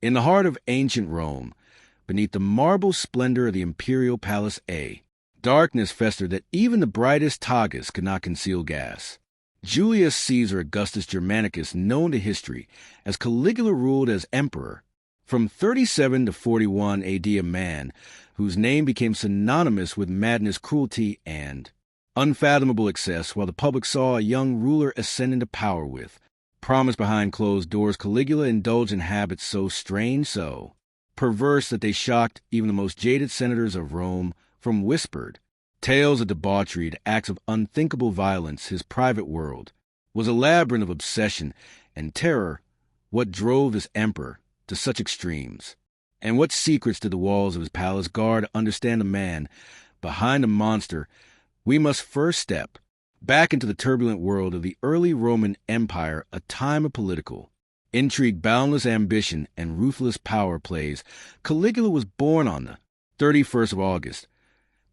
In the heart of ancient Rome, beneath the marble splendor of the imperial palace darkness festered that even the brightest togas could not conceal gas. Julius Caesar Augustus Germanicus, known to history as Caligula, ruled as emperor from 37 to 41 AD, a man whose name became synonymous with madness, cruelty, and unfathomable excess, while the public saw a young ruler ascend into power with promise behind closed doors. Caligula indulged in habits so strange, so perverse, that they shocked even the most jaded senators of Rome. From whispered tales of debauchery to acts of unthinkable violence, his private world was a labyrinth of obsession and terror. What drove this emperor to such extremes? And what secrets did the walls of his palace guard? To understand the man behind the monster, we must first step back into the turbulent world of the early Roman Empire, a time of political intrigue, boundless ambition, and ruthless power plays. Caligula was born on the 31st of August,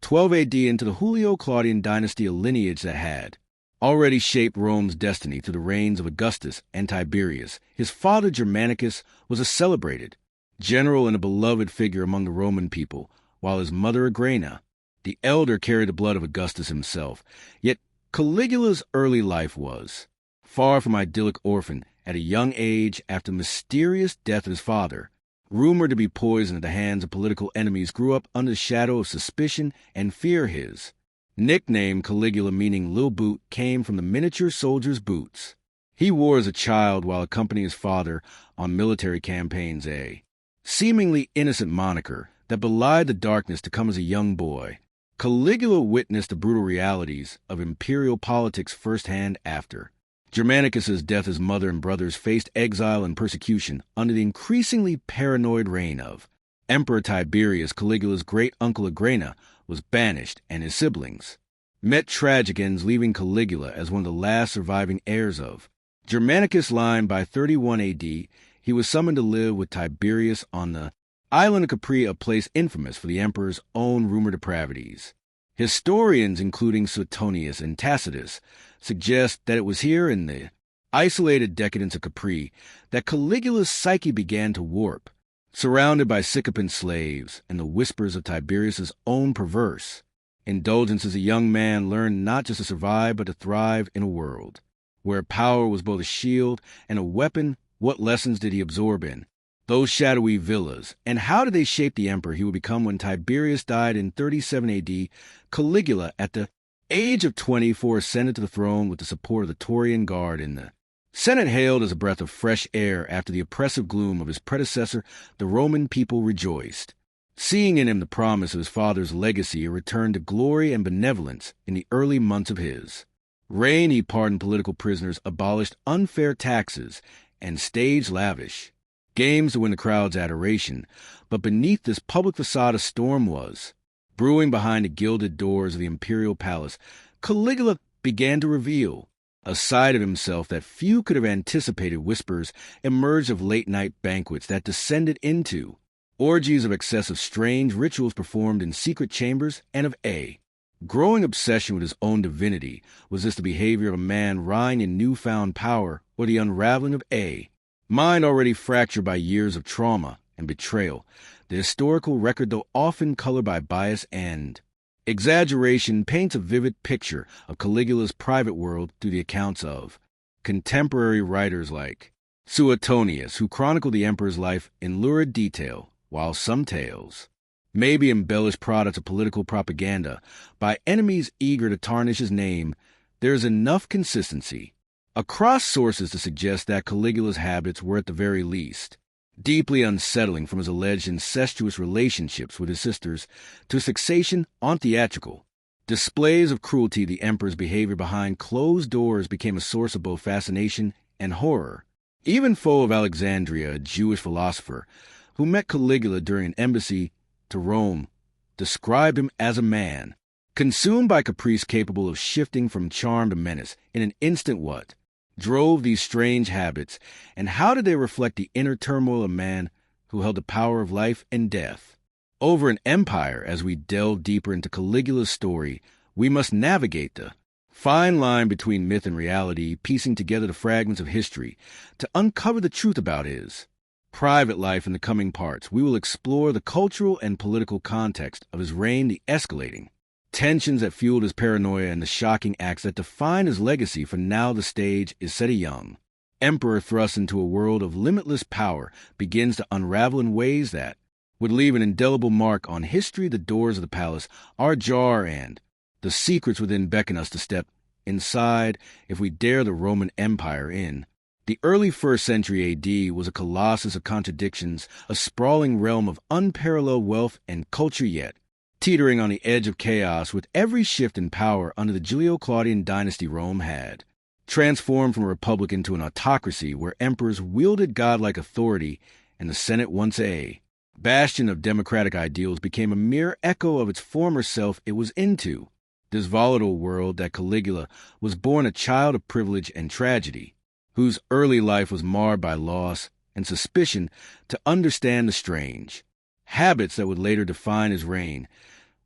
12 AD, into the Julio-Claudian dynasty, a lineage that had already shaped Rome's destiny through the reigns of Augustus and Tiberius. His father, Germanicus, was a celebrated general and a beloved figure among the Roman people, while his mother, Agrena, the elder, carried the blood of Augustus himself. Yet Caligula's early life was far from idyllic. Orphan at a young age after the mysterious death of his father, rumored to be poisoned at the hands of political enemies, grew up under the shadow of suspicion and fear. His nickname, Caligula, meaning little boot, came from the miniature soldier's boots he wore as a child while accompanying his father on military campaigns, a seemingly innocent moniker that belied the darkness to come as a young boy. Caligula witnessed the brutal realities of imperial politics firsthand. After Germanicus's death, his mother and brothers faced exile and persecution under the increasingly paranoid reign of Emperor Tiberius. Caligula's great-uncle Agrena was banished, and his siblings met tragic ends, leaving Caligula as one of the last surviving heirs of Germanicus' line. By 31 AD, he was summoned to live with Tiberius on the island of Capri, a place infamous for the emperor's own rumored depravities. Historians, including Suetonius and Tacitus, suggest that it was here, in the isolated decadence of Capri, that Caligula's psyche began to warp. Surrounded by sycophant slaves and the whispers of Tiberius's own perverse indulgences, a young man learned not just to survive, but to thrive in a world where power was both a shield and a weapon. What lessons did he absorb in those shadowy villas, and how did they shape the emperor he would become when Tiberius died in 37 AD? Caligula, at the age of 24, ascended to the throne with the support of the Taurian Guard, and the Senate hailed as a breath of fresh air. After the oppressive gloom of his predecessor, the Roman people rejoiced, seeing in him the promise of his father's legacy, a return to glory and benevolence. In the early months of his reign, he pardoned political prisoners, abolished unfair taxes, and staged lavish games to win the crowd's adoration. But beneath this public facade, a storm was brewing behind the gilded doors of the imperial palace. Caligula began to reveal a side of himself that few could have anticipated. Whispers emerged of late-night banquets that descended into orgies of excessive, strange rituals performed in secret chambers, and of a growing obsession with his own divinity. Was this the behavior of a man wrying in newfound power, or the unraveling of a mind already fractured by years of trauma and betrayal? The historical record, though often colored by bias and exaggeration, paints a vivid picture of Caligula's private world through the accounts of contemporary writers like Suetonius, who chronicled the emperor's life in lurid detail. While some tales may be embellished products of political propaganda by enemies eager to tarnish his name, there is enough consistency across sources to suggest that Caligula's habits were, at the very least, deeply unsettling, from his alleged incestuous relationships with his sisters to his fixation on theatrical displays of cruelty. The emperor's behavior behind closed doors became a source of both fascination and horror. Even Philo of Alexandria, a Jewish philosopher who met Caligula during an embassy to Rome, described him as a man consumed by caprice, capable of shifting from charm to menace in an instant. What drove these strange habits, and how did they reflect the inner turmoil of a man who held the power of life and death over an empire? As we delve deeper into Caligula's story, we must navigate the fine line between myth and reality, piecing together the fragments of history to uncover the truth about his private life in the coming parts. We will explore the cultural and political context of his reign, the escalating tensions that fueled his paranoia, and the shocking acts that define his legacy. For now, the stage is set. A young emperor thrust into a world of limitless power begins to unravel in ways that would leave an indelible mark on history. The doors of the palace are ajar, and the secrets within beckon us to step inside if we dare. The Roman Empire in the early 1st century AD was a colossus of contradictions, a sprawling realm of unparalleled wealth and culture, yet teetering on the edge of chaos. With every shift in power under the Julio-Claudian dynasty, Rome had transformed from a republic into an autocracy where emperors wielded godlike authority and the Senate, once a bastion of democratic ideals, became a mere echo of its former self. It was into this volatile world that Caligula was born, a child of privilege and tragedy, whose early life was marred by loss and suspicion. To understand the strange habits that would later define his reign,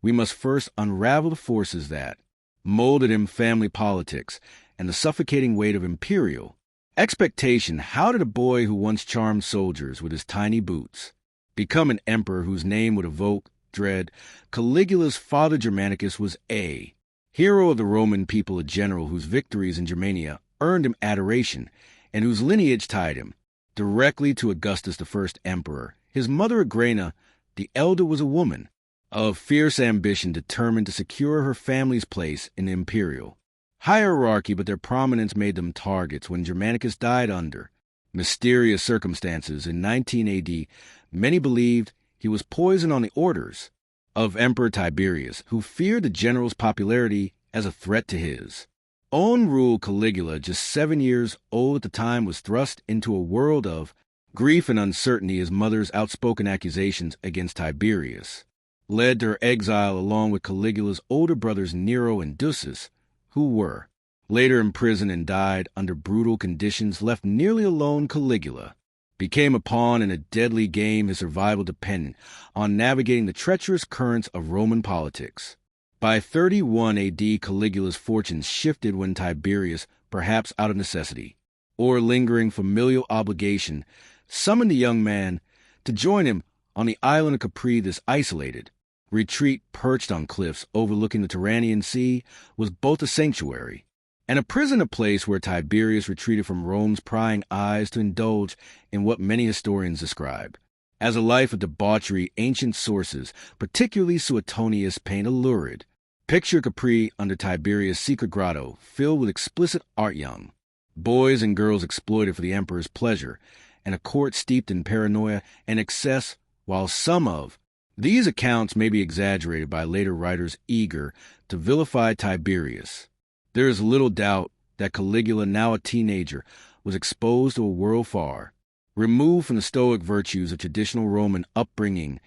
we must first unravel the forces that molded him, family politics, and the suffocating weight of imperial expectation. How did a boy who once charmed soldiers with his tiny boots become an emperor whose name would evoke dread? Caligula's father, Germanicus, was a hero of the Roman people, a general whose victories in Germania earned him adoration, and whose lineage tied him directly to Augustus, the first emperor. His mother, Agrena, the elder, was a woman of fierce ambition, determined to secure her family's place in the imperial hierarchy, but their prominence made them targets. When Germanicus died under mysterious circumstances in 19 AD, many believed he was poisoned on the orders of Emperor Tiberius, who feared the general's popularity as a threat to his own rule. Caligula, just 7 years old at the time, was thrust into a world of grief and uncertainty. His mother's outspoken accusations against Tiberius led to her exile, along with Caligula's older brothers Nero and Drusus, who were later imprisoned and died under brutal conditions. Left nearly alone, Caligula became a pawn in a deadly game, his survival dependent on navigating the treacherous currents of Roman politics. By 31 AD, Caligula's fortunes shifted when Tiberius, perhaps out of necessity or lingering familial obligation, summoned the young man to join him on the island of Capri. This isolated retreat, perched on cliffs overlooking the Tyrrhenian Sea, was both a sanctuary and a prison, a place where Tiberius retreated from Rome's prying eyes to indulge in what many historians describe as a life of debauchery. Ancient sources, particularly Suetonius, paint a lurid picture Capri under Tiberius' secret grotto, filled with explicit art, young boys and girls exploited for the emperor's pleasure, and a court steeped in paranoia and excess. While some of these accounts may be exaggerated by later writers eager to vilify Tiberius, there is little doubt that Caligula, now a teenager, was exposed to a world far removed from the stoic virtues of traditional Roman upbringing.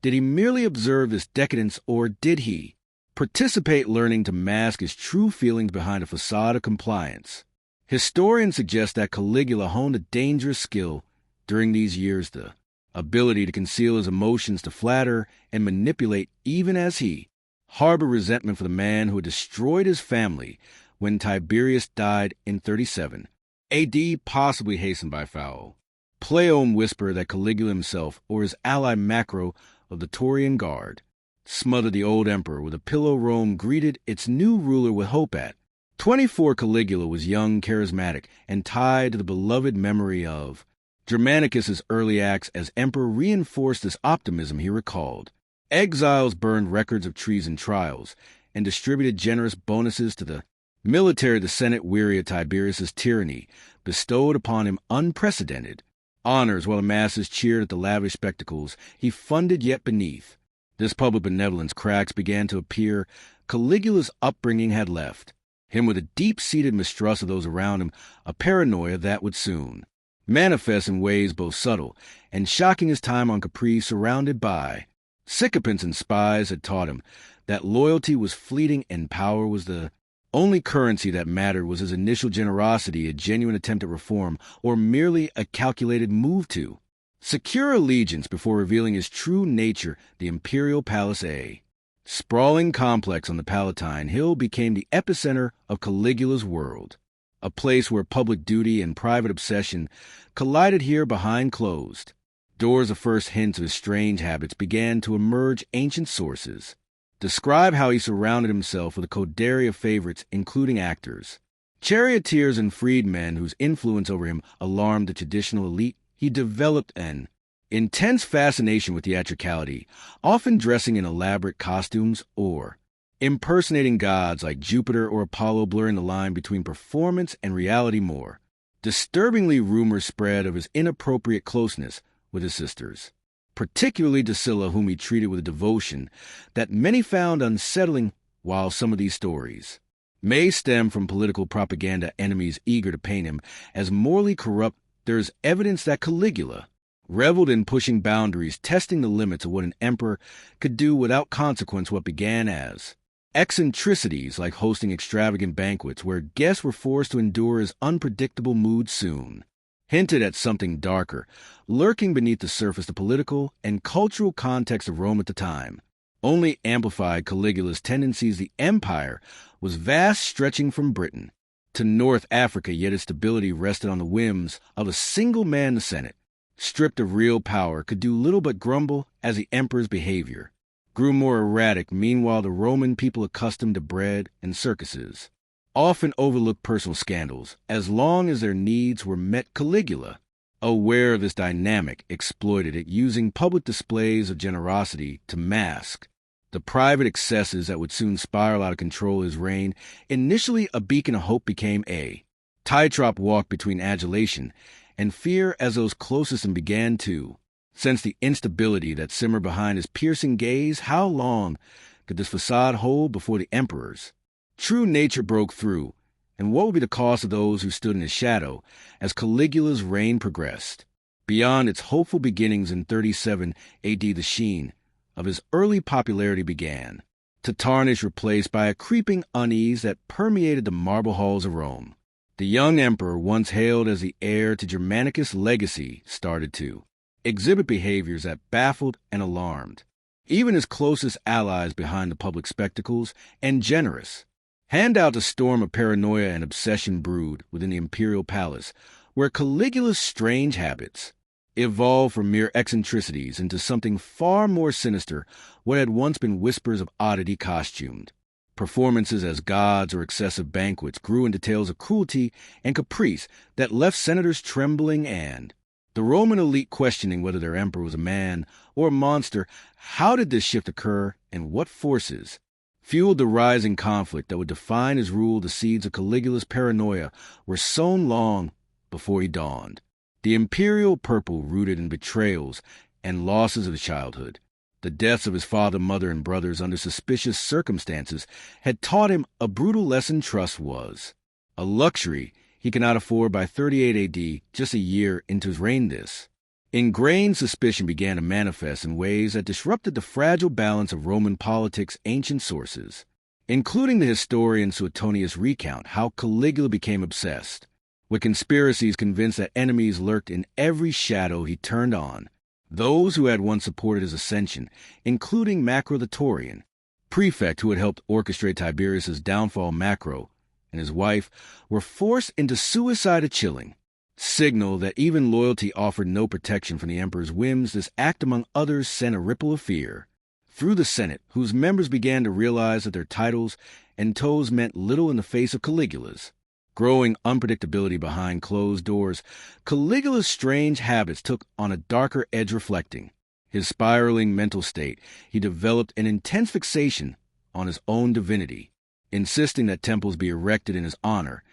Did he merely observe this decadence, or did he participate, learning to mask his true feelings behind a facade of compliance? Historians suggest that Caligula honed a dangerous skill during these years, the ability to conceal his emotions, to flatter and manipulate, even as he harbored resentment for the man who had destroyed his family when Tiberius died in 37 AD, possibly hastened by foul Pleom whisper that Caligula himself, or his ally Macro of the Taurian Guard, smothered the old emperor with a pillow. Rome greeted its new ruler with hope. At 24, Caligula was young, charismatic, and tied to the beloved memory of Germanicus's early acts as emperor reinforced this optimism. He recalled exiles, burned records of treason trials, and distributed generous bonuses to the military. The Senate, weary of Tiberius's tyranny, bestowed upon him unprecedented honors, while the masses cheered at the lavish spectacles he funded. Yet beneath this public benevolence, cracks began to appear. Caligula's upbringing had left him with a deep-seated mistrust of those around him, a paranoia that would soon manifest in ways both subtle and shocking. His time on Capri, surrounded by sycophants and spies, had taught him that loyalty was fleeting and power was the only currency that mattered. Was his initial generosity a genuine attempt at reform, or merely a calculated move to secure allegiance before revealing his true nature? The imperial palace, a sprawling complex on the Palatine Hill, became the epicenter of Caligula's world, a place where public duty and private obsession collided. Here, behind closed Doors the first hints of his strange habits began to emerge. Ancient sources describe how he surrounded himself with a coterie of favorites, including actors, charioteers, and freedmen whose influence over him alarmed the traditional elite. He developed an intense fascination with theatricality, often dressing in elaborate costumes or impersonating gods like Jupiter or Apollo, blurring the line between performance and reality more. Disturbingly, rumors spread of his inappropriate closeness with his sisters, particularly Drusilla, whom he treated with a devotion that many found unsettling. While some of these stories may stem from political propaganda enemies eager to paint him as morally corrupt, there is evidence that Caligula reveled in pushing boundaries, testing the limits of what an emperor could do without consequence. What began as eccentricities like hosting extravagant banquets where guests were forced to endure his unpredictable mood soon hinted at something darker, lurking beneath the surface. The political and cultural context of Rome at the time only amplified Caligula's tendencies. The empire was vast, stretching from Britain to North Africa, yet its stability rested on the whims of a single man. The Senate, stripped of real power, could do little but grumble as the emperor's behavior grew more erratic. Meanwhile, the Roman people, accustomed to bread and circuses, often overlooked personal scandals as long as their needs were met. Caligula, aware of this dynamic, exploited it, using public displays of generosity to mask the private excesses that would soon spiral out of control. His reign, initially a beacon of hope, became a tightrope walk between adulation and fear as those closest to him began to sense the instability that simmered behind his piercing gaze. How long could this facade hold before the emperor's true nature broke through? And what would be the cost of those who stood in his shadow as Caligula's reign progressed? Beyond its hopeful beginnings in 37 AD, the sheen of his early popularity began to tarnish, replaced by a creeping unease that permeated the marble halls of Rome. The young emperor, once hailed as the heir to Germanicus' legacy, started to exhibit behaviors that baffled and alarmed even his closest allies behind the public spectacles. And generous handouts, a storm of paranoia and obsession brewed within the imperial palace, where Caligula's strange habits evolved from mere eccentricities into something far more sinister. What had once been whispers of oddity, costumed performances as gods, or excessive banquets grew into tales of cruelty and caprice that left senators trembling and the Roman elite questioning whether their emperor was a man or a monster. How did this shift occur, and what forces fueled the rising conflict that would define his rule? The seeds of Caligula's paranoia were sown long before he dawned. The imperial purple, rooted in betrayals and losses of his childhood, the deaths of his father, mother, and brothers under suspicious circumstances, had taught him a brutal lesson. Trust was a luxury he could not afford. By 38 AD, just a year into his reign, this ingrained suspicion began to manifest in ways that disrupted the fragile balance of Roman politics. Ancient sources, including the historian Suetonius, recount how Caligula became obsessed with conspiracies, convinced that enemies lurked in every shadow he turned on. Those who had once supported his ascension, including Macro the Taurian prefect who had helped orchestrate Tiberius's downfall, Macro and his wife, were forced into suicide. A chilling signal that even loyalty offered no protection from the emperor's whims. This act, among others, sent a ripple of fear through the Senate, whose members began to realize that their titles and toes meant little in the face of Caligula's growing unpredictability behind closed doors. Caligula's strange habits took on a darker edge. Reflecting his spiraling mental state, he developed an intense fixation on his own divinity, insisting that temples be erected in his honor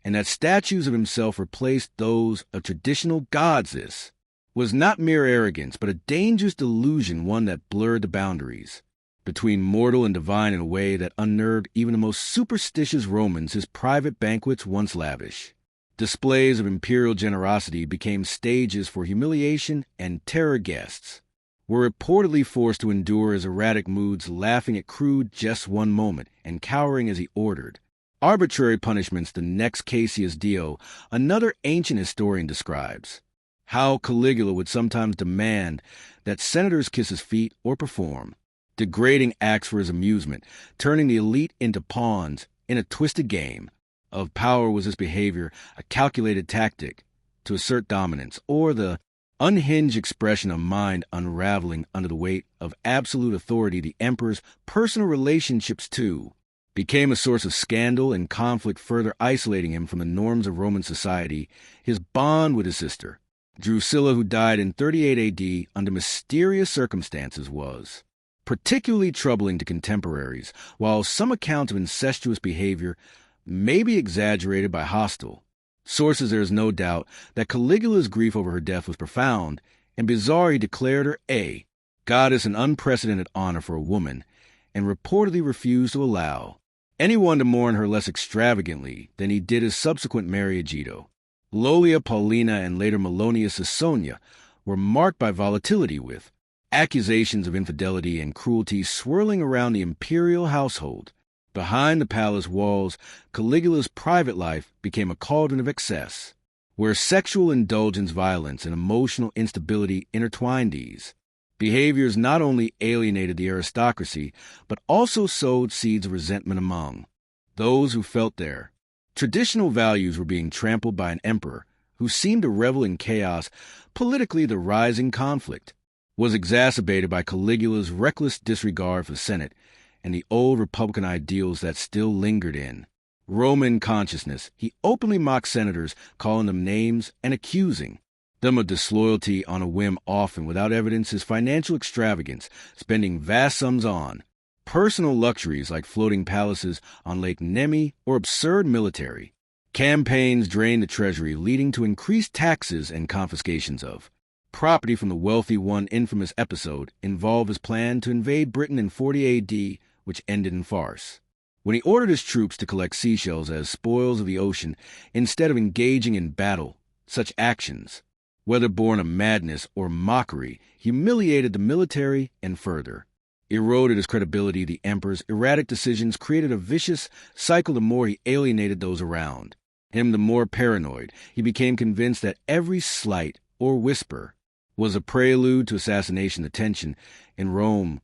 and that statues of himself replaced those of traditional gods. This was not mere arrogance, but a dangerous delusion, one that blurred the boundaries between mortal and divine in a way that unnerved even the most superstitious Romans. His private banquets, once lavish displays of imperial generosity, became stages for humiliation and terror. Guests were reportedly forced to endure his erratic moods, laughing at crude jests one moment and cowering as he ordered arbitrary punishments the next. Cassius Dio, another ancient historian, describes how Caligula would sometimes demand that senators kiss his feet or perform degrading acts for his amusement, turning the elite into pawns in a twisted game of power. Was his behavior a calculated tactic to assert dominance, or the unhinged expression of mind unraveling under the weight of absolute authority. The emperor's personal relationships, too, became a source of scandal and conflict, further isolating him from the norms of Roman society. His bond with his sister, Drusilla, who died in 38 AD under mysterious circumstances, was particularly troubling to contemporaries, while some accounts of incestuous behavior may be exaggerated by hostile sources. There is no doubt that Caligula's grief over her death was profound and bizarre. He declared her a goddess, an unprecedented honor for a woman, and reportedly refused to allow anyone to mourn her less extravagantly than he did his subsequent Mary Agido. Lolia Paulina and later Melonius Sonia were marked by volatility, with accusations of infidelity and cruelty swirling around the imperial household. Behind the palace walls, Caligula's private life became a cauldron of excess, where sexual indulgence, violence, and emotional instability intertwined. These behaviors not only alienated the aristocracy, but also sowed seeds of resentment among those who felt their traditional values were being trampled by an emperor who seemed to revel in chaos. Politically, the rising conflict was exacerbated by Caligula's reckless disregard for the Senate and the old republican ideals that still lingered in Roman consciousness. He openly mocked senators, calling them names and accusing them of disloyalty on a whim, often without evidence. His financial extravagance, spending vast sums on personal luxuries like floating palaces on Lake Nemi or absurd military campaigns, drained the treasury, leading to increased taxes and confiscations of property from the wealthy. One infamous episode involved his plan to invade Britain in 40 AD, which ended in farce, when he ordered his troops to collect seashells as spoils of the ocean instead of engaging in battle. Such actions, whether born of madness or mockery, humiliated the military and further eroded his credibility. The emperor's erratic decisions created a vicious cycle. The more he alienated those around him, the more paranoid he became, convinced that every slight or whisper was a prelude to assassination. The tension in Rome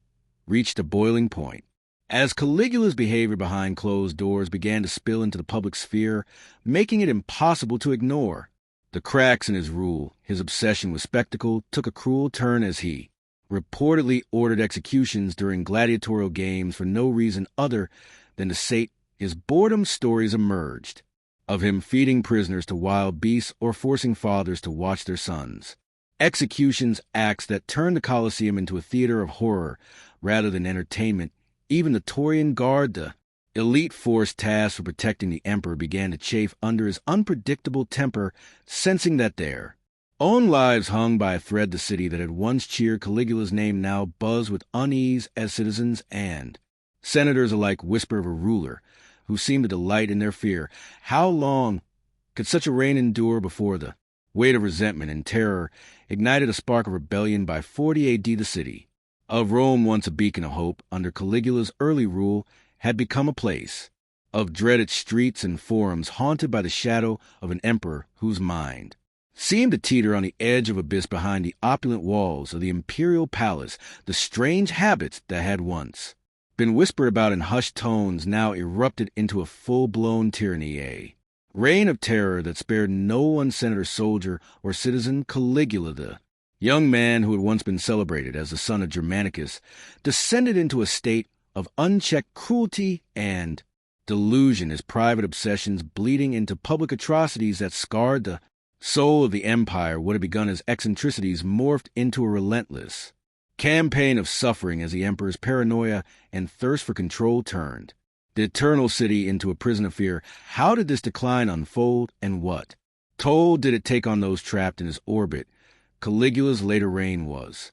reached a boiling point as Caligula's behavior behind closed doors began to spill into the public sphere, making it impossible to ignore. The cracks in his rule, his obsession with spectacle, took a cruel turn as he reportedly ordered executions during gladiatorial games for no reason other than to sate his boredom. Stories emerged of him feeding prisoners to wild beasts or forcing fathers to watch their sons' executions, acts that turned the Colosseum into a theater of horror rather than entertainment. Even the Taurian Guard, the elite force tasked with protecting the emperor, began to chafe under his unpredictable temper, sensing that their own lives hung by a thread. The city that had once cheered Caligula's name now buzzed with unease as citizens and senators alike whispered of a ruler who seemed to delight in their fear. How long could such a reign endure before the weight of resentment and terror ignited a spark of rebellion? By 40 AD, the city of Rome, once a beacon of hope under Caligula's early rule, had become a place of dreaded streets and forums haunted by the shadow of an emperor whose mind seemed to teeter on the edge of abyss. Behind the opulent walls of the imperial palace, the strange habits that had once been whispered about in hushed tones now erupted into a full-blown tyranny, a reign of terror that spared no one senator, soldier, or citizen. Caligula, the young man who had once been celebrated as the son of Germanicus, descended into a state of unchecked cruelty and delusion, his private obsessions bleeding into public atrocities that scarred the soul of the empire. What had begun as eccentricities morphed into a relentless campaign of suffering as the emperor's paranoia and thirst for control turned the eternal city into a prison of fear. How did this decline unfold, and what toll did it take on those trapped in his orbit? Caligula's later reign was